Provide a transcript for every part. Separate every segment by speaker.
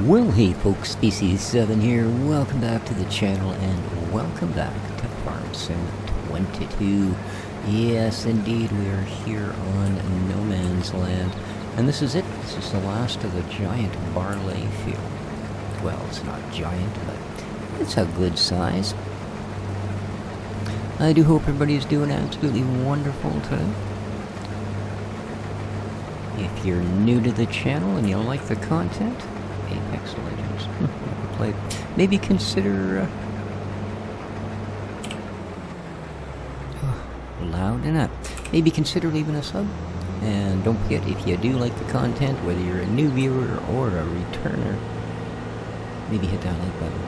Speaker 1: Well, hey folks, Species 7 here. Welcome back to the channel and welcome back to Farm Sim 22. Yes, indeed, we are here on No Man's Land. And this is it. This is the last of the giant barley field. Well, it's not giant, but it's a good size. I do hope everybody's doing absolutely wonderful today. If you're new to the channel and you like the content, Apex Legends, play. Maybe consider loud enough. Maybe consider leaving a sub. And don't forget, if you do like the content, whether you're a new viewer or a returner, maybe hit that like button.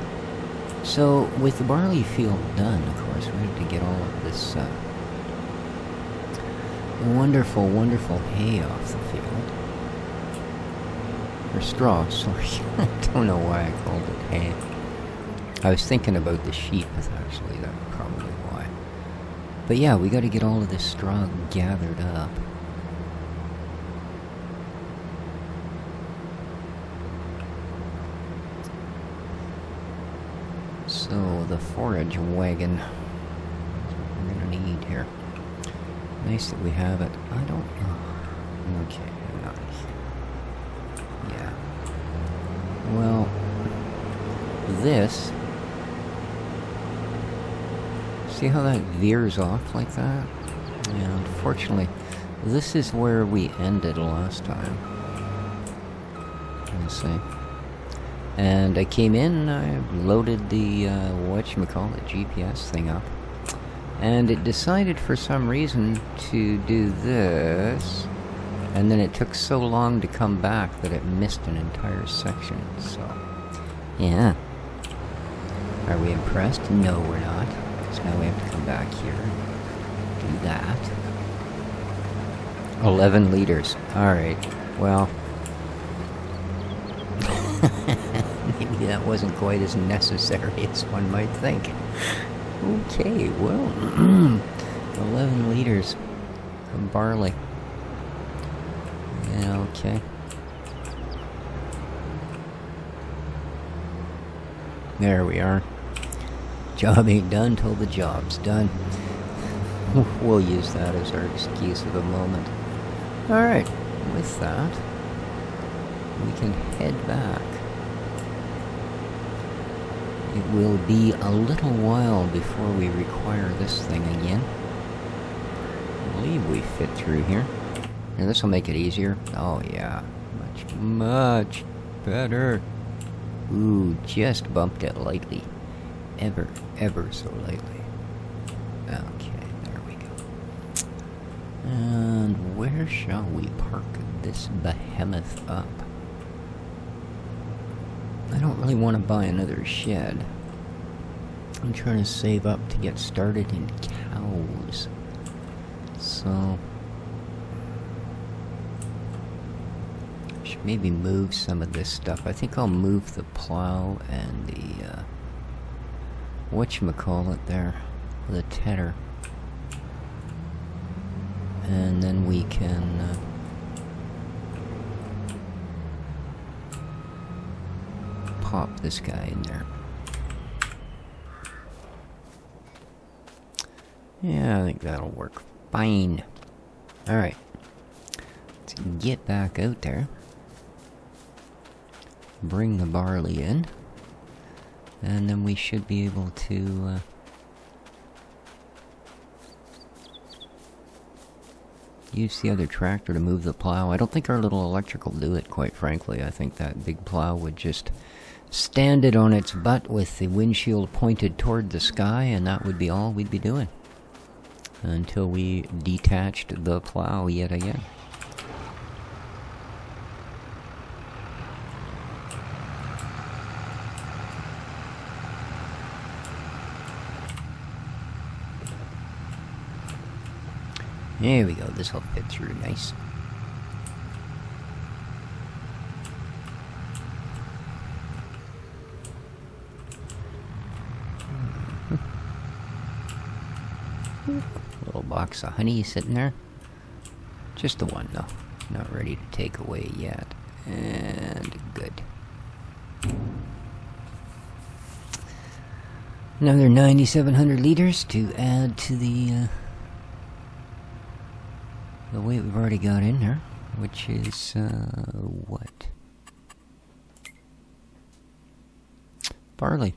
Speaker 1: So, with the barley field done, of course, we have to get all of this wonderful, wonderful hay off the field. Or straw, sorry. I don't know why I called it hay. I was thinking about the sheep, actually, that's probably why. But yeah, we gotta get all of this straw gathered up. So, the forage wagon. That's what we're gonna need here. Nice that we have it. I don't know. Okay, hang on. Yeah. Well, this... See how that veers off like that? Yeah, unfortunately, this is where we ended last time. Let's see. And I came in, I loaded the, whatchamacallit, GPS thing up. And it decided for some reason to do this, and then it took so long to come back that it missed an entire section, so... Yeah. Are we impressed? No, we're not. So now we have to come back here and do that. 11 liters. Alright, well... maybe that wasn't quite as necessary as one might think. Okay, well, 11 liters of barley. Yeah, okay. There we are. Job ain't done till the job's done. We'll use that as our excuse of the moment. Alright, with that, we can head back. It will be a little while before we require this thing again. I believe we fit through here. And this will make it easier. Oh yeah, much better. Ooh, just bumped it lightly. Ever so lightly. Okay, there we go. And where shall we park this behemoth up? I don't really want to buy another shed. I'm trying to save up to get started in cows. So... I should maybe move some of this stuff. I think I'll move the plow and the, whatchamacallit there. The tedder. And then we can, pop this guy in there. Yeah, I think that'll work fine. Alright. Let's get back out there. Bring the barley in. And then we should be able to... use the other tractor to move the plow. I don't think our little electric will do it, quite frankly. I think that big plow would just stand it on its butt with the windshield pointed toward the sky, and that would be all we'd be doing. Until we detached the plow yet again. There we go, this will fit through nice. Little box of honey sitting there. Just the one though. Not ready to take away yet. And good. Another 9,700 liters to add to the weight we've already got in there, which is, what? Barley.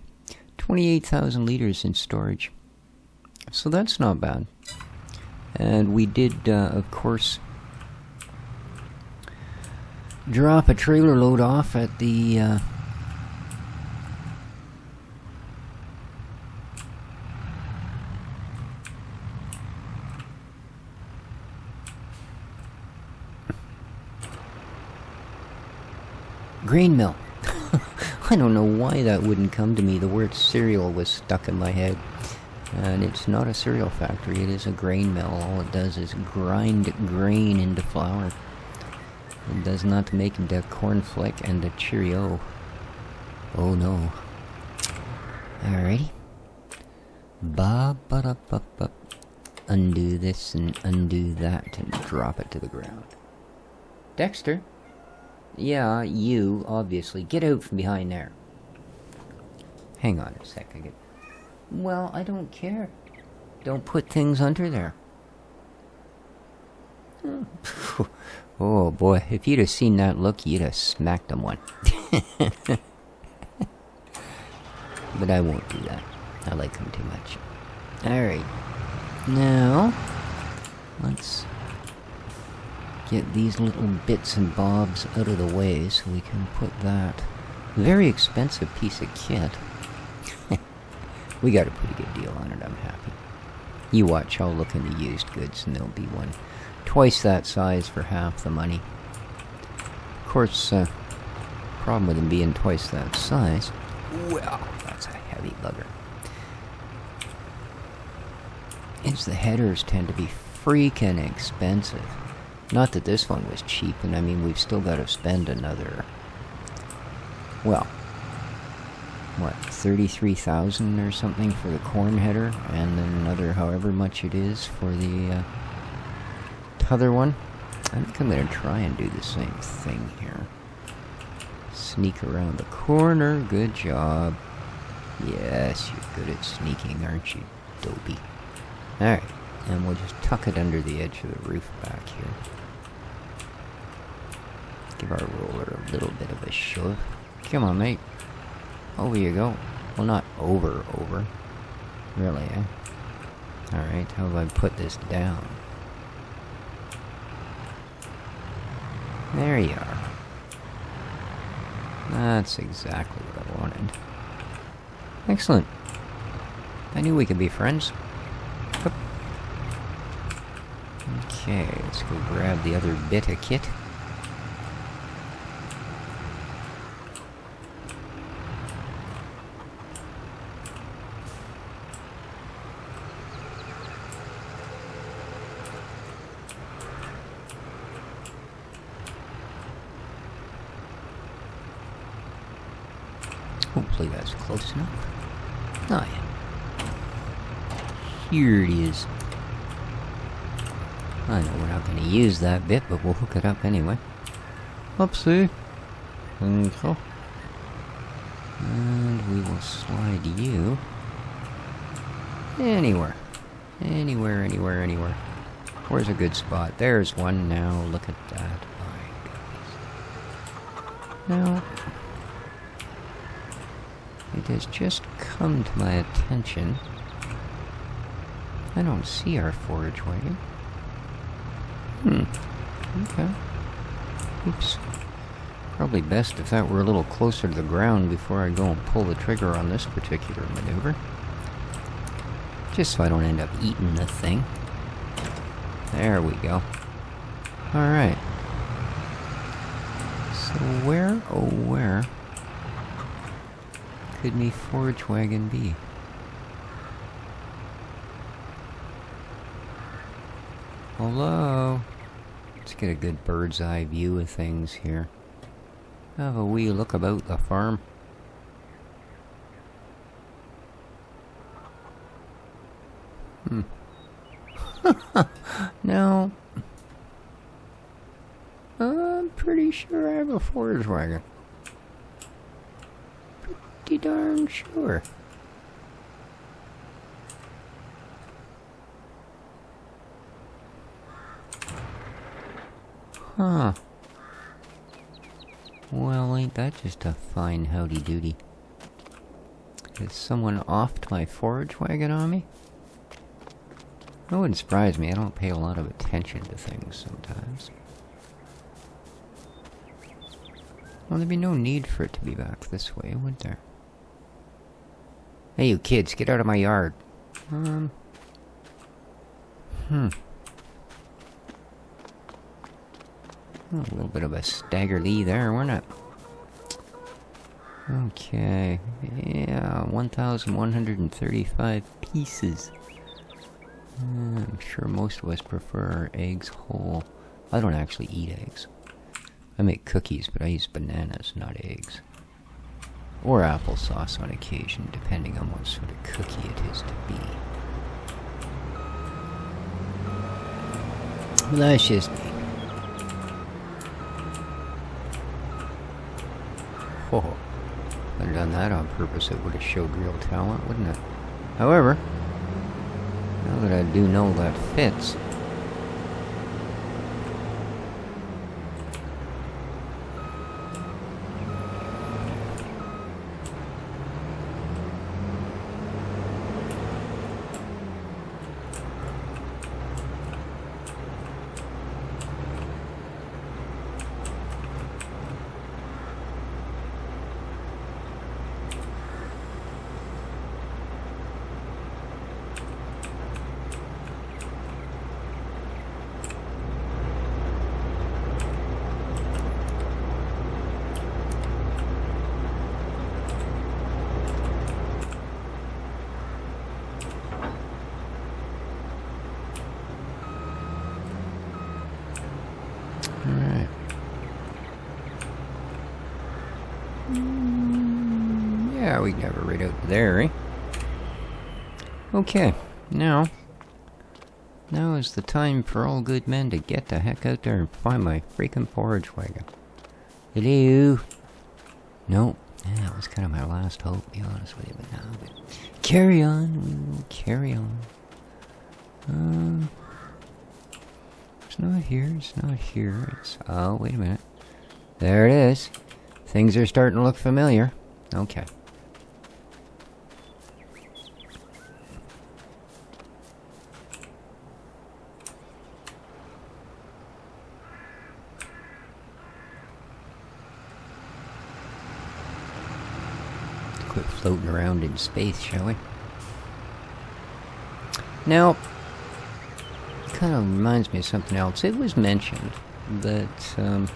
Speaker 1: 28,000 liters in storage. So that's not bad. And we did, of course, drop a trailer load off at the grain mill. I don't know why that wouldn't come to me. The word cereal was stuck in my head. And it's not a cereal factory, it is a grain mill. All it does is grind grain into flour. It does not make the cornflake and the Cheerio. Oh no. Alrighty. Ba-ba-da-ba-ba. Undo this and undo that and drop it to the ground. Dexter? Yeah, you, obviously. Get out from behind there. Hang on a sec. Well, I don't care. Don't put things under there. Oh boy, if you'd have seen that look, you'd have smacked him one. But I won't do that. I like him too much. Alright. Now, let's get these little bits and bobs out of the way so we can put that very expensive piece of kit. We got a pretty good deal on it, I'm happy. You watch, I'll look in the used goods and there'll be one twice that size for half the money. Of course, problem with them being twice that size, well, that's a heavy lugger, is the headers tend to be freaking expensive. Not that this one was cheap, and I mean, we've still got to spend another, well, what, 33,000 or something for the corn header, and then another however much it is for the other one. I think I'm going to try and do the same thing here. Sneak around the corner. Good job. Yes, you're good at sneaking, aren't you, dopey? Alright, and we'll just tuck it under the edge of the roof back here. Give our roller a little bit of a shove. Come on, mate. Over you go. Well, not over. Really, eh? Alright, how do I put this down? There you are. That's exactly what I wanted. Excellent. I knew we could be friends. Hup. Okay, let's go grab the other bit of kit. Hopefully that's close enough. Oh yeah. Here it is. I know we're not going to use that bit, but we'll hook it up anyway. Oopsie. Okay. And we will slide you anywhere. Anywhere. Where's a good spot? There's one now. Look at that. My goodness. Now, it has just come to my attention. I don't see our forage wagon. Okay. Oops. Probably best if that were a little closer to the ground before I go and pull the trigger on this particular maneuver. Just so I don't end up eating the thing. There we go. Alright. So where, oh where, could me forage wagon be? Hello? Let's get a good bird's eye view of things here. Have a wee look about the farm. Now, I'm pretty sure I have a forage wagon. pretty darn sure. Huh. Well, ain't that just a fine howdy-doody? Is someone offed my forage wagon on me? That wouldn't surprise me. I don't pay a lot of attention to things sometimes. Well, there'd be no need for it to be back this way, would there? Hey, you kids, get out of my yard. Oh, a little bit of a stagger-lee there, wasn't it? Okay. Yeah, 1,135 pieces. I'm sure most of us prefer our eggs whole. I don't actually eat eggs. I make cookies, but I use bananas, not eggs. Or applesauce on occasion, depending on what sort of cookie it is to be. Well, that's just me. Oh, if I'd have done that on purpose, it would have showed real talent, wouldn't it? However, now that I do know that fits. Alright. Yeah, we can have it right out there, eh? Okay, now is the time for all good men to get the heck out there and find my freaking forage wagon. Hello? Nope. Yeah, that was kind of my last hope, to be honest with you, but now, carry on, we will carry on. It's not here, it's not here, it's... Oh, wait a minute. There it is. Things are starting to look familiar. Okay. Quit floating around in space, shall we? Now, it kind of reminds me of something else. It was mentioned that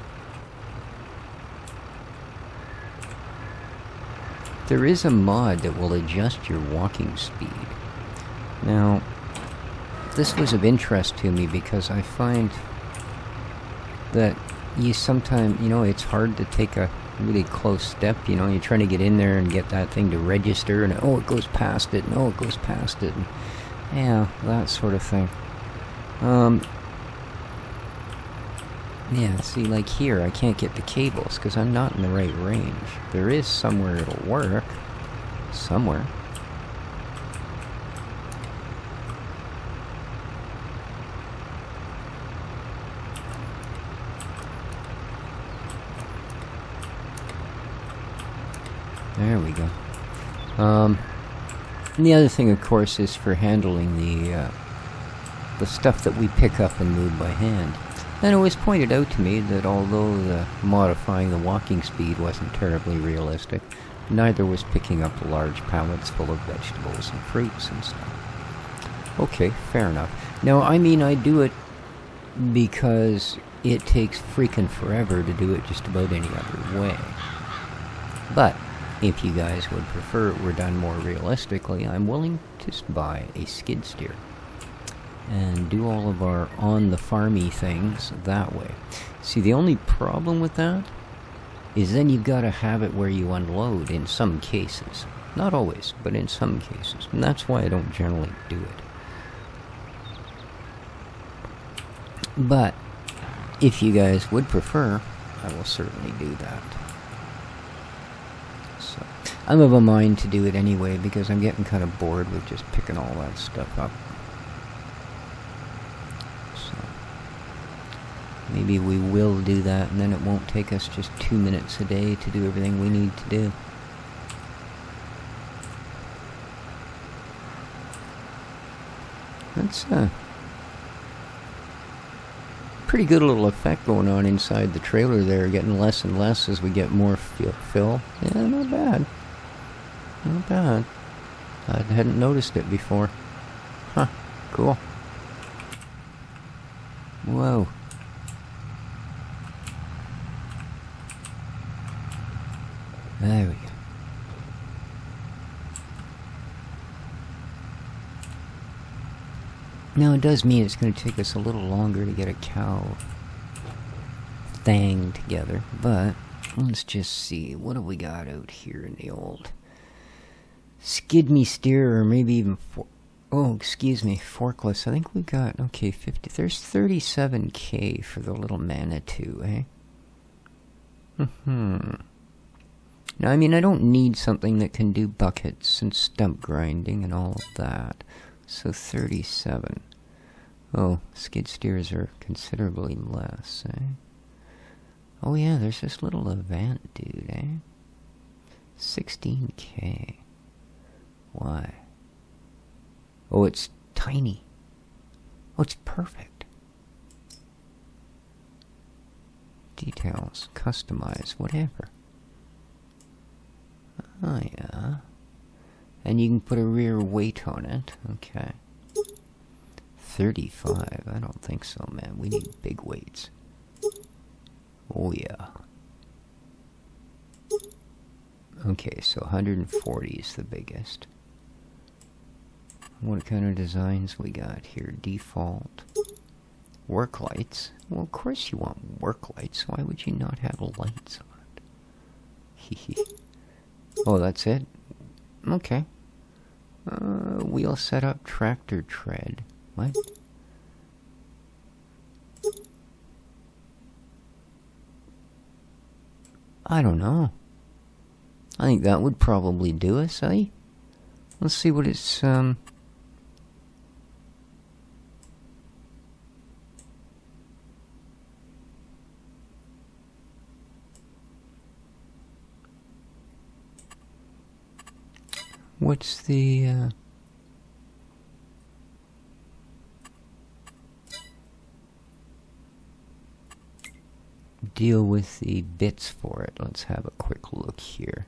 Speaker 1: there is a mod that will adjust your walking speed. Now, this was of interest to me because I find that you sometimes, you know, it's hard to take a really close step, you know, you're trying to get in there and get that thing to register, and oh, it goes past it, and oh, it goes past it, and yeah, that sort of thing. Yeah, see, like here, I can't get the cables because I'm not in the right range. There is somewhere it'll work. Somewhere. There we go. And the other thing, of course, is for handling the stuff that we pick up and move by hand. And it was pointed out to me that although modifying the walking speed wasn't terribly realistic, neither was picking up large pallets full of vegetables and fruits and stuff. Okay, fair enough. Now, I mean, I do it because it takes freaking forever to do it just about any other way. But if you guys would prefer it were done more realistically, I'm willing to just buy a skid steer and do all of our on-the-farmy things that way. See, the only problem with that is then you've got to have it where you unload in some cases. Not always, but in some cases. And that's why I don't generally do it. But if you guys would prefer, I will certainly do that. I'm of a mind to do it anyway because I'm getting kind of bored with just picking all that stuff up. So maybe we will do that, and then it won't take us just 2 minutes a day to do everything we need to do. That's a pretty good little effect going on inside the trailer there, getting less and less as we get more fill. Yeah, not bad. Not bad. I hadn't noticed it before. Huh, cool. Whoa. There we go. Now, it does mean it's going to take us a little longer to get a cow thing together, but let's just see. What have we got out here in the old skid me steer, or maybe even forkless. I think we got, okay, 50. There's 37K for the little Manitou, eh? Now, I mean, I don't need something that can do buckets and stump grinding and all of that. So 37. Oh, skid steers are considerably less, eh? Oh yeah, there's this little Avant dude, eh? 16K. Why? Oh, it's tiny. Oh, it's perfect. Details, customize, whatever. Oh yeah. And you can put a rear weight on it. Okay. 35. I don't think so, man. We need big weights. Oh, yeah. Okay, so 140 is the biggest. What kind of designs we got here? Default. Work lights. Well, of course you want work lights. Why would you not have lights on it? Oh, that's it? Okay. Wheel setup, tractor tread. What? I don't know. I think that would probably do us, eh? Let's see what it's, what's the, deal with the bits for it? Let's have a quick look here.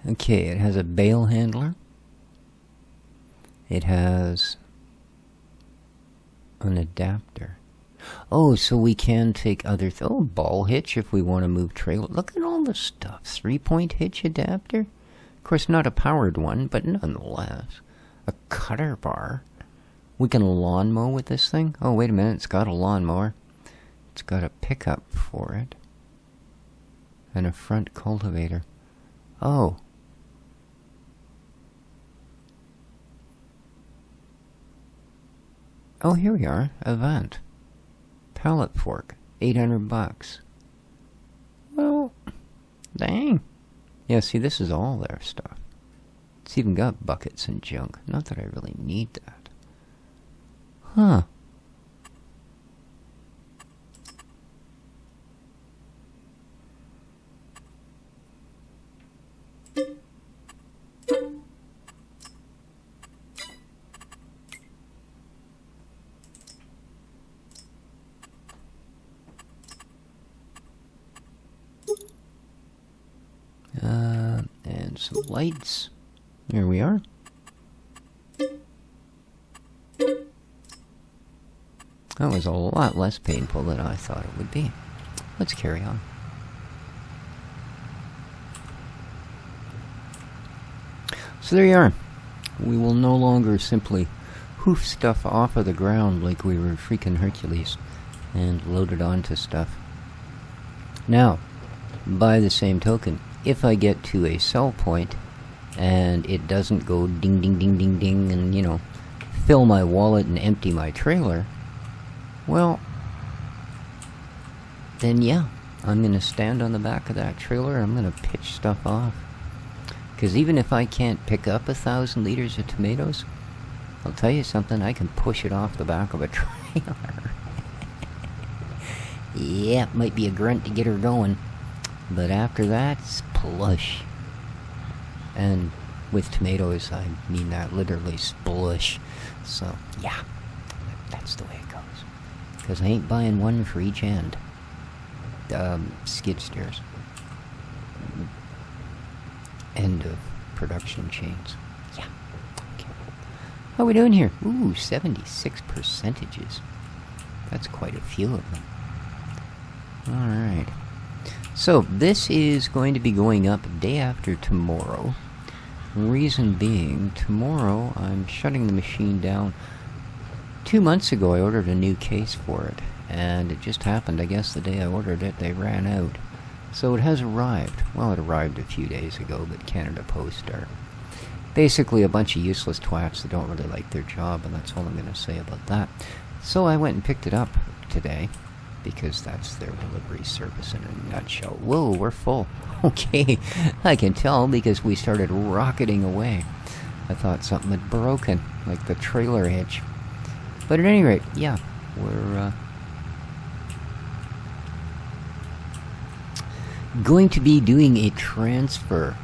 Speaker 1: Okay, it has a bale handler. It has an adapter. Oh, so we can take other ball hitch if we want to move trailer. Look at all the stuff. 3-point hitch adapter. Of course, not a powered one, but nonetheless. A cutter bar. We can lawn mow with this thing? Oh, wait a minute. It's got a lawnmower. It's got a pickup for it. And a front cultivator. Oh. Oh, here we are. Avant. Pallet fork. $800. Well, dang. Yeah, see, this is all their stuff. It's even got buckets and junk. Not that I really need that. Huh. And some lights. There we are. That was a lot less painful than I thought it would be. Let's carry on. So there you are. We will no longer simply hoof stuff off of the ground like we were freaking Hercules and load it onto stuff. Now, by the same token, if I get to a sell point and it doesn't go ding ding ding ding ding and, you know, fill my wallet and empty my trailer, well, then yeah, I'm gonna stand on the back of that trailer. I'm gonna pitch stuff off. Because even if I can't pick up 1,000 liters of tomatoes, I'll tell you something, I can push it off the back of a trailer. Yeah, it might be a grunt to get her going, but after that, it's plush. And with tomatoes, I mean that literally, splush. So, yeah, that's the way it goes. Because I ain't buying one for each end. Skid steers. End of production chains. Yeah. Okay. How are we doing here? Ooh, 76 percentages. That's quite a few of them. Alright. So, this is going to be going up day after tomorrow. Reason being, tomorrow I'm shutting the machine down. 2 months ago I ordered a new case for it, and it just happened, I guess the day I ordered it, they ran out. So it has arrived. Well, it arrived a few days ago, but Canada Post are basically a bunch of useless twats that don't really like their job, and that's all I'm going to say about that. So I went and picked it up today, because that's their delivery service in a nutshell. Whoa, we're full. Okay, I can tell because we started rocketing away. I thought something had broken, like the trailer hitch. But at any rate, yeah, we're going to be doing a transfer.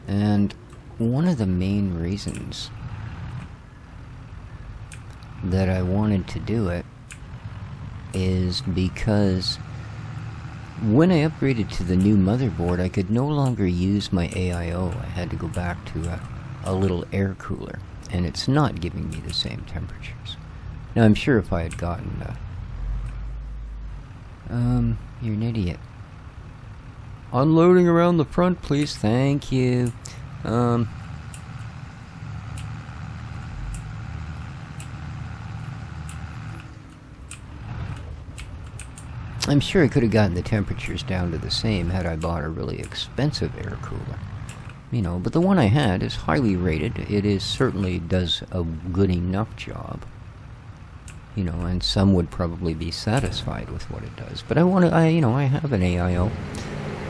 Speaker 1: And one of the main reasons that I wanted to do it is because when I upgraded to the new motherboard, I could no longer use my AIO. I had to go back to a little air cooler, and it's not giving me the same temperatures. Now, I'm sure if I had gotten you're an idiot. Unloading around the front, please. Thank you. I'm sure I could have gotten the temperatures down to the same had I bought a really expensive air cooler. You know, but the one I had is highly rated. It is certainly does a good enough job. You know, and some would probably be satisfied with what it does. But I have an AIO.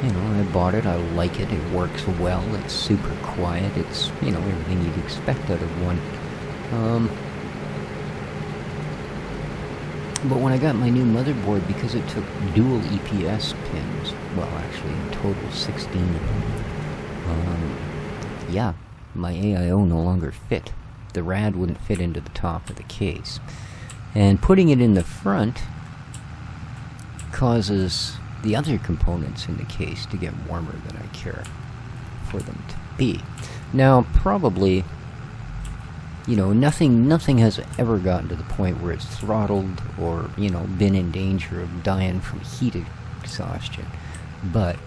Speaker 1: You know, I bought it, I like it, it works well, it's super quiet, it's, you know, everything you'd expect out of one. But when I got my new motherboard, because it took dual EPS pins, well, actually in total 16 of them, yeah, my AIO no longer fit. The rad wouldn't fit into the top of the case. And putting it in the front causes the other components in the case to get warmer than I care for them to be. Now, probably, you know, nothing has ever gotten to the point where it's throttled or, you know, been in danger of dying from heat exhaustion. But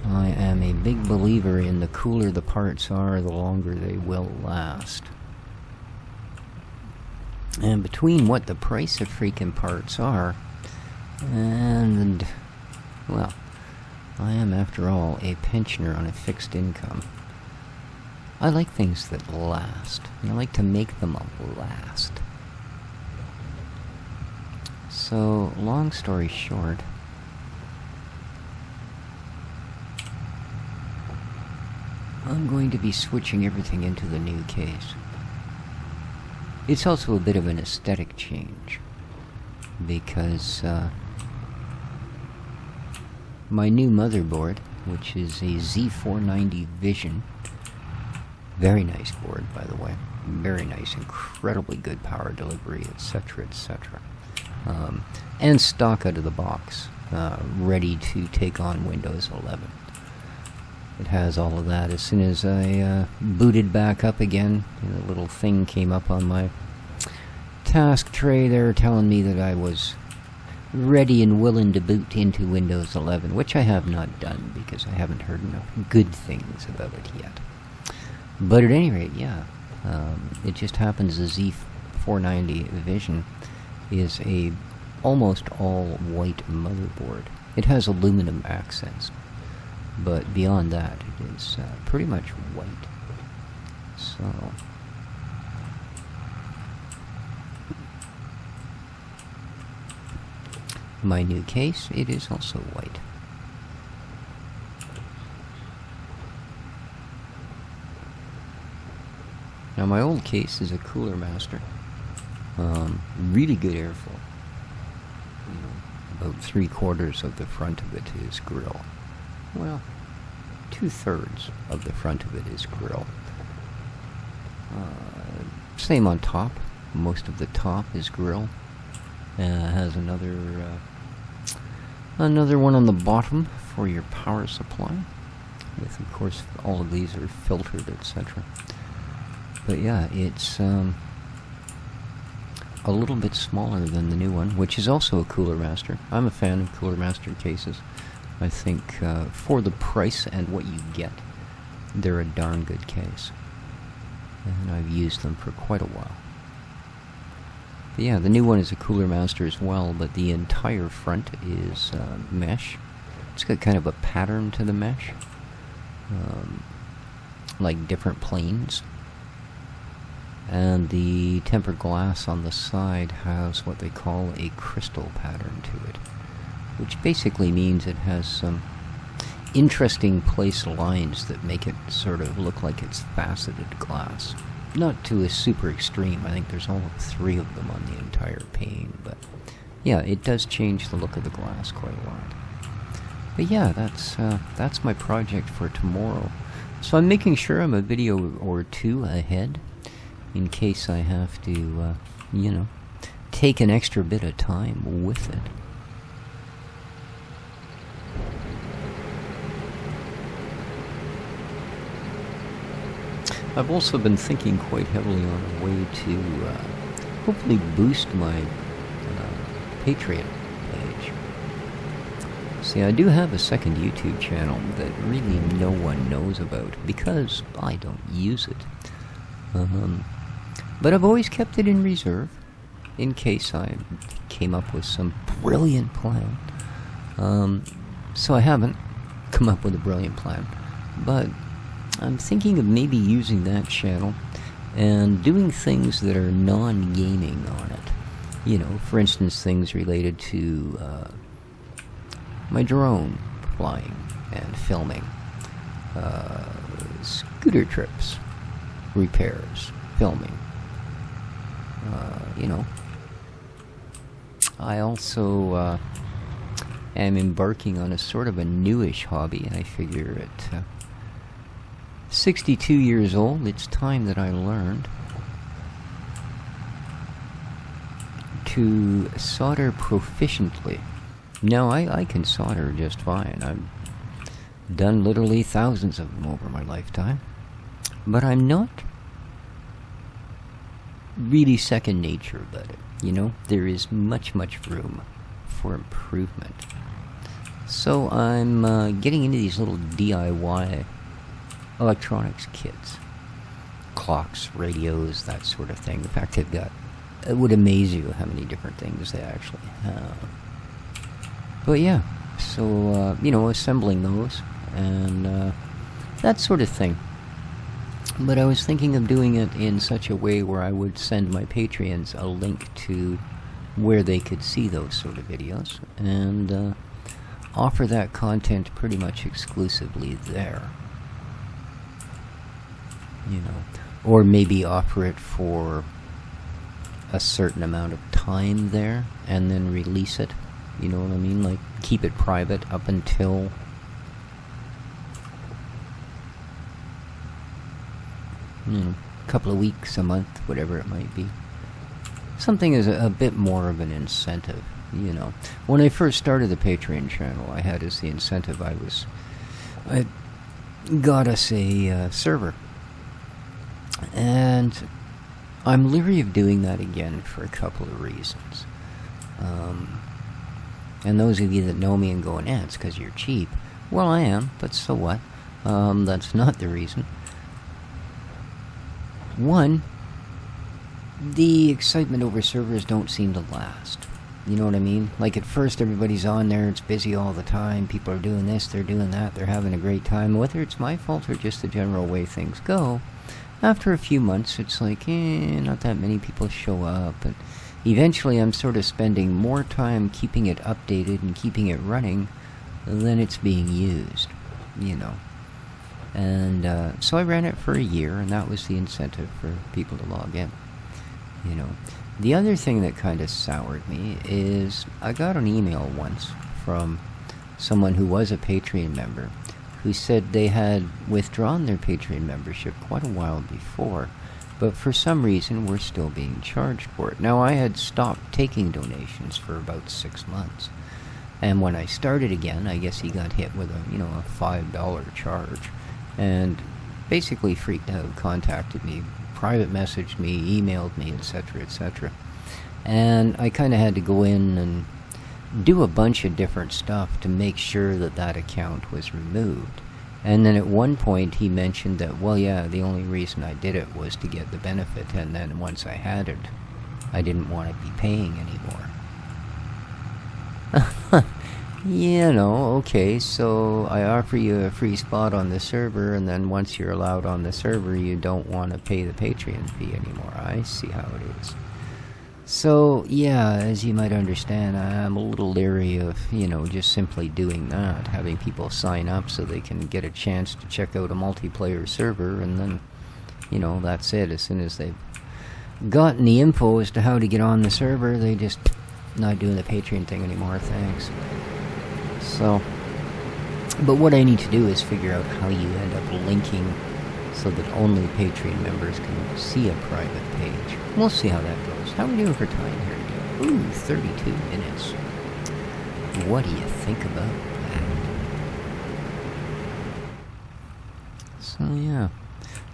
Speaker 1: I am a big believer in the cooler the parts are, the longer they will last. And between what the price of freaking parts are, and, well, I am, after all, a pensioner on a fixed income. I like things that last. I like to make them last. So, long story short, I'm going to be switching everything into the new case. It's also a bit of an aesthetic change, because my new motherboard, which is a Z490 Vision, very nice board, by the way, very nice, incredibly good power delivery, etc., etc., and stock out of the box, ready to take on Windows 11. It has all of that. As soon as I booted back up again, a little thing came up on my task tray there telling me that I was ready and willing to boot into Windows 11, which I have not done because I haven't heard enough good things about it yet. But at any rate, yeah, it just happens the Z490 Vision is a almost all white motherboard. It has aluminum accents, but beyond that, it is pretty much white. So, my new case, it is also white. Now my old case is a Cooler Master. Really good airflow. About 3/4 of the front of it is grill. Well, 2/3 of the front of it is grill. Same on top. Most of the top is grill. Has another one on the bottom for your power supply. With, of course, all of these are filtered, etc. But yeah, it's a little bit smaller than the new one, which is also a Cooler Master. I'm a fan of Cooler Master cases. I think for the price and what you get, they're a darn good case. And I've used them for quite a while. But yeah, the new one is a Cooler Master as well, but the entire front is mesh. It's got kind of a pattern to the mesh, like different planes. And the tempered glass on the side has what they call a crystal pattern to it, which basically means it has some interesting place lines that make it sort of look like it's faceted glass. Not to a super extreme. I think there's only 3 of them on the entire pane, but yeah, it does change the look of the glass quite a lot. But yeah, that's my project for tomorrow. So I'm making sure I'm a video or 2 ahead, in case I have to, take an extra bit of time with it. I've also been thinking quite heavily on a way to hopefully boost my Patreon page. See, I do have a second YouTube channel that really no one knows about because I don't use it. But I've always kept it in reserve in case I came up with some brilliant plan. So I haven't come up with a brilliant plan, but I'm thinking of maybe using that channel and doing things that are non-gaming on it. For instance, things related to my drone flying and filming, scooter trips, repairs, filming. I also am embarking on a sort of a newish hobby, and I figure at 62 years old, it's time that I learned to solder proficiently. Now, I can solder just fine. I've done literally thousands of them over my lifetime. But I'm not really second nature about it. There is much room for improvement. So I'm getting into these little DIY electronics kits. Clocks, radios, that sort of thing. In fact, they've got... It would amaze you how many different things they actually have. But yeah, so, assembling those and that sort of thing. But I was thinking of doing it in such a way where I would send my Patreons a link to where they could see those sort of videos and offer that content pretty much exclusively there. Or maybe offer it for a certain amount of time there and then release it. You know what I mean? Like, keep it private up until... a couple of weeks, a month, whatever it might be. Something is a bit more of an incentive, When I first started the Patreon channel, I had as the incentive, I got us a server. And I'm leery of doing that again for a couple of reasons. And those of you that know me and going, it's because you're cheap. Well, I am, but so what? That's not the reason. One, the excitement over servers don't seem to last. You know what I mean? Like, at first everybody's on there, it's busy all the time, people are doing this, they're doing that, they're having a great time. Whether it's my fault or just the general way things go, after a few months it's like, not that many people show up, and eventually I'm sort of spending more time keeping it updated and keeping it running than it's being used, you know. And so I ran it for a year, and that was the incentive for people to log in, you know. The other thing that kind of soured me is I got an email once from someone who was a Patreon member who said they had withdrawn their Patreon membership quite a while before, but for some reason were still being charged for it. Now, I had stopped taking donations for about 6 months, and when I started again, I guess he got hit with a $5 charge, and basically freaked out, contacted me, private messaged me, emailed me, etc., etc. And I kind of had to go in and do a bunch of different stuff to make sure that that account was removed. And then at one point he mentioned that, well, yeah, the only reason I did it was to get the benefit, and then once I had it, I didn't want to be paying anymore. Okay, so I offer you a free spot on the server, and then once you're allowed on the server, you don't want to pay the Patreon fee anymore. I see how it is. So, yeah, as you might understand, I'm a little leery of, just simply doing that, having people sign up so they can get a chance to check out a multiplayer server, and then, that's it. As soon as they've gotten the info as to how to get on the server, they just not doing the Patreon thing anymore, thanks. So, but what I need to do is figure out how you end up linking so that only Patreon members can see a private page. We'll see how that goes. How are we doing for time here? Ooh, 32 minutes. What do you think about that? So yeah,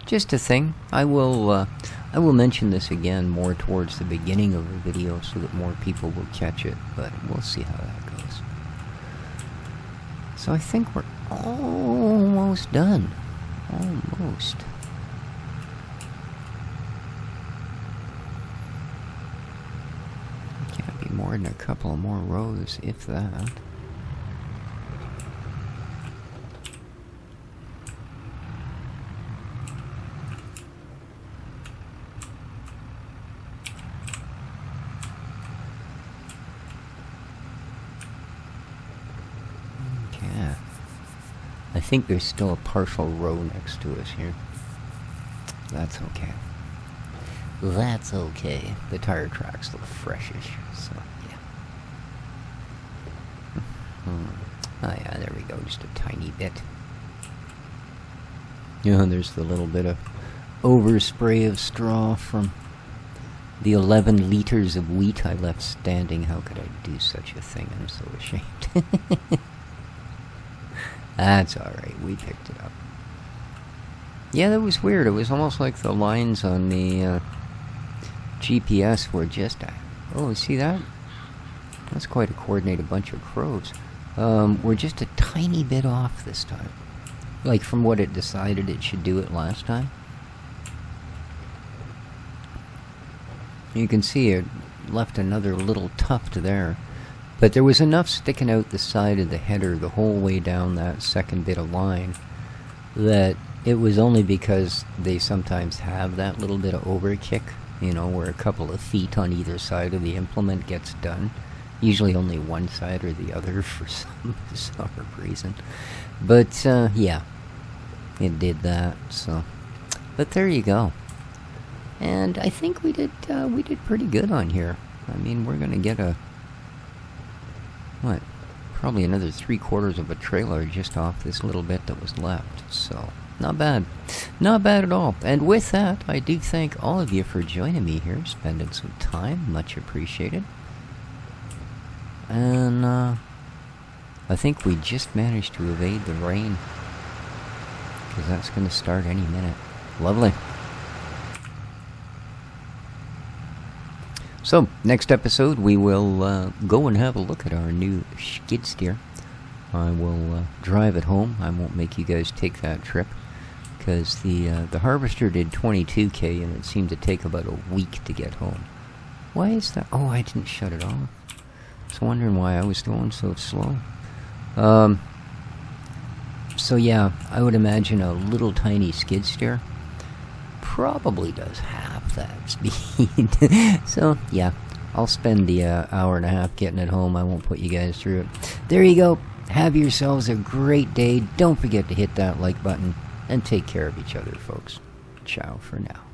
Speaker 1: just a thing. I will mention this again more towards the beginning of the video so that more people will catch it, but we'll see how that goes. So I think we're almost done. Almost. Can't be more than a couple of more rows, if that. I think there's still a partial row next to us here. That's okay. That's okay. The tire tracks look freshish, so yeah. Oh yeah, there we go, just a tiny bit. There's the little bit of overspray of straw from the 11 liters of wheat I left standing. How could I do such a thing? I'm so ashamed. That's alright, we picked it up. Yeah, that was weird. It was almost like the lines on the GPS were just... Oh, see that? That's quite a coordinated bunch of crows. We're just a tiny bit off this time. Like from what it decided it should do it last time. You can see it left another little tuft there. But there was enough sticking out the side of the header the whole way down that second bit of line that it was only because they sometimes have that little bit of overkick, where a couple of feet on either side of the implement gets done. Usually only one side or the other for some bizarre reason. But, yeah, it did that, so. But there you go. And I think we did pretty good on here. I mean, we're going to get probably another 3/4 of a trailer just off this little bit that was left. So, not bad. Not bad at all. And with that, I do thank all of you for joining me here, spending some time. Much appreciated. And, I think we just managed to evade the rain, because that's going to start any minute. Lovely. So, next episode we will go and have a look at our new skid steer. I will drive it home. I won't make you guys take that trip, because the Harvester did 22k and it seemed to take about a week to get home. Why is that? Oh, I didn't shut it off. I was wondering why I was going so slow. So yeah, I would imagine a little tiny skid steer probably does half that speed. So yeah, I'll spend the hour and a half getting it home. I won't put you guys through it. There you go. Have yourselves a great day. Don't forget to hit that like button, and take care of each other, folks. Ciao for now.